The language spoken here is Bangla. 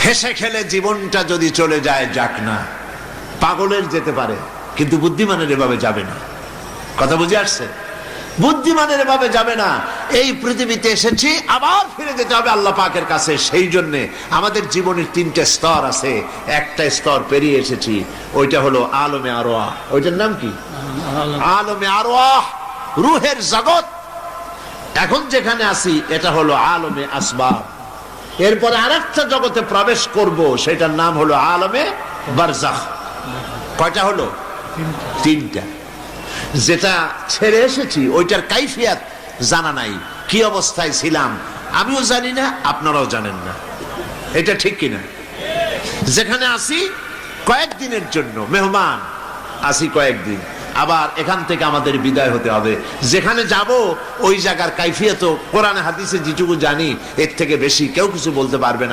হেসে খেলে জীবনটা যদি চলে যায় যাক না, পাগলের যেতে পারে কিন্তু বুদ্ধিমানের এভাবে যাবে না। কথা বুঝে আসছে? বুদ্ধিমানের এভাবে যাবে না। এই পৃথিবীতে এসেছি, আবার ফিরে যেতে হবে আল্লাহ পাকের কাছে। সেই জন্য আমাদের জীবনের তিনটে স্তর আছে, একটা স্তর পেরিয়ে এসেছি, ওইটা হলো আলমে আরওয়াহ। ওইটার নাম কি? আলমে আরওয়াহ, রুহের জগৎ। এখন যেখানে আছি এটা হলো আলমে আসবাব। এরপরে আরেকটা জগতে প্রবেশ করব, সেটার নাম হলো আলমে বারজাখ। কয়টা হলো? তিনটা। যেটা ছেড়ে এসেছি ওইটার কাইফিয়াত জানা নাই, কি অবস্থায় ছিলাম আমিও জানি না, আপনারাও জানেন না। এটা ঠিক কিনা? যেখানে আসি কয়েকদিনের জন্য মেহমান, আসি কয়েকদিন, আবার এখান থেকে আমাদের বিদায় হতে হবে। যেখানে যাব ওই জায়গার কাইফিয়ত কোরআনে হাদিসে যেটুকু জানি, এর থেকে বেশি কেউ কিছু বলতে পারবে না।